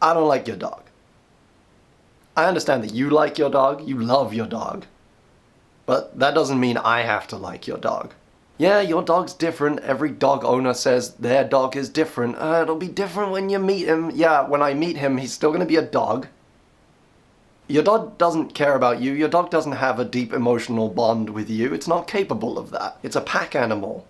I don't like your dog. I understand that you like your dog, you love your dog, but that doesn't mean I have to like your dog. Yeah, your dog's different. Every dog owner says their dog is different. It'll be different when you meet him. Yeah, when I meet him, he's still gonna be a dog. Your dog doesn't care about you. Your dog doesn't have a deep emotional bond with you. It's not capable of that. It's a pack animal.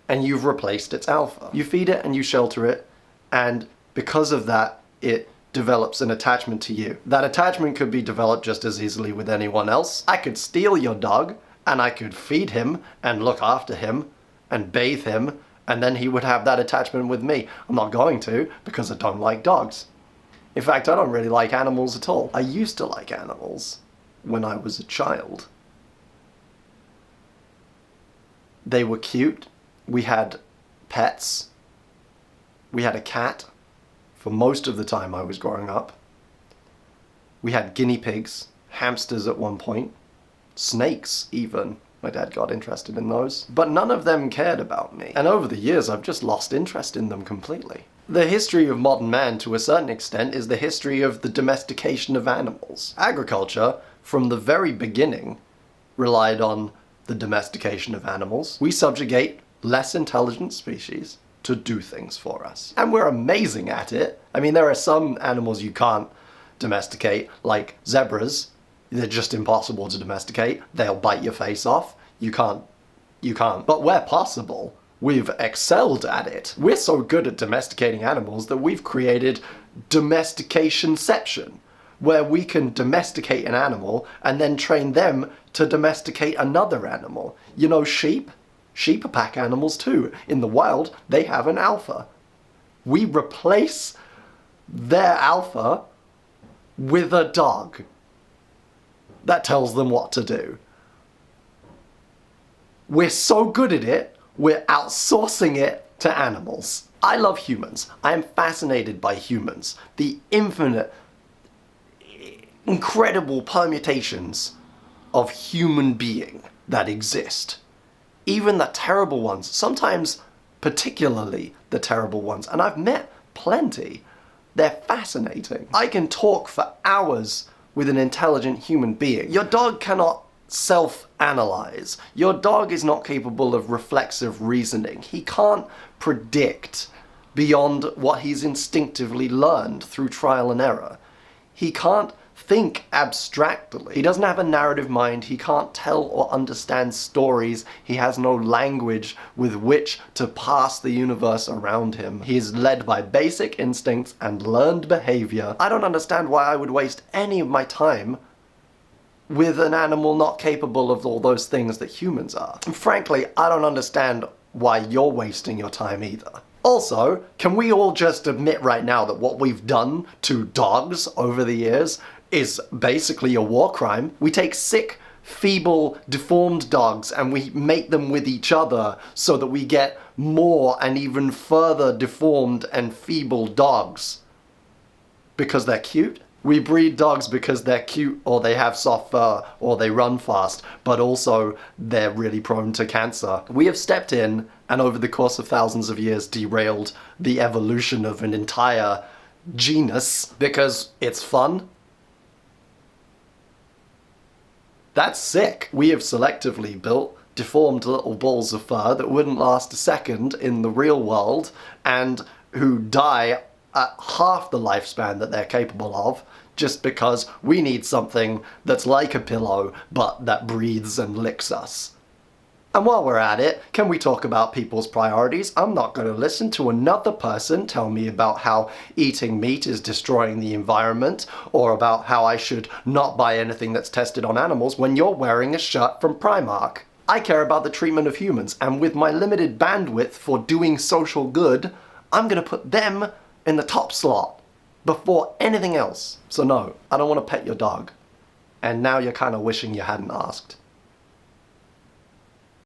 And you've replaced its alpha. You feed it and you shelter it, and because of that, it develops an attachment to you. That attachment could be developed just as easily with anyone else. I could steal your dog, and I could feed him, and look after him, and bathe him, and then he would have that attachment with me. I'm not going to, because I don't like dogs. In fact, I don't really like animals at all. I used to like animals when I was a child. They were cute. We had pets. We had a cat for most of the time I was growing up. We had guinea pigs, hamsters at one point, snakes even. My dad got interested in those. But none of them cared about me. And over the years, I've just lost interest in them completely. The history of modern man, to a certain extent, is the history of the domestication of animals. Agriculture, from the very beginning, relied on the domestication of animals. We subjugate less intelligent species to do things for us. And we're amazing at it. I mean, there are some animals you can't domesticate, like zebras. They're just impossible to domesticate. They'll bite your face off. You can't. But where possible, we've excelled at it. We're so good at domesticating animals that we've created domesticationception, where we can domesticate an animal and then train them to domesticate another animal. You know, sheep? Sheep are pack animals too. In the wild, they have an alpha. We replace their alpha with a dog that tells them what to do. We're so good at it, we're outsourcing it to animals. I love humans. I am fascinated by humans. The infinite, incredible permutations of human being that exist. Even the terrible ones, sometimes particularly the terrible ones, and I've met plenty. They're fascinating. I can talk for hours with an intelligent human being. Your dog cannot self-analyze. Your dog is not capable of reflexive reasoning. He can't predict beyond what he's instinctively learned through trial and error. He can't think abstractly. He doesn't have a narrative mind. He can't tell or understand stories. He has no language with which to pass the universe around him. He is led by basic instincts and learned behavior. I don't understand why I would waste any of my time with an animal not capable of all those things that humans are. And frankly, I don't understand why you're wasting your time either. Also, can we all just admit right now that what we've done to dogs over the years is basically a war crime? We take sick, feeble, deformed dogs and we mate them with each other so that we get more and even further deformed and feeble dogs. Because they're cute? We breed dogs because they're cute, or they have soft fur, or they run fast, but also they're really prone to cancer. We have stepped in and over the course of thousands of years derailed the evolution of an entire genus because it's fun. That's sick. We have selectively built deformed little balls of fur that wouldn't last a second in the real world and who die at half the lifespan that they're capable of, just because we need something that's like a pillow but that breathes and licks us. And while we're at it, can we talk about people's priorities? I'm not going to listen to another person tell me about how eating meat is destroying the environment, or about how I should not buy anything that's tested on animals when you're wearing a shirt from Primark. I care about the treatment of humans, and with my limited bandwidth for doing social good, I'm going to put them in the top slot before anything else. So no, I don't want to pet your dog. And now you're kind of wishing you hadn't asked.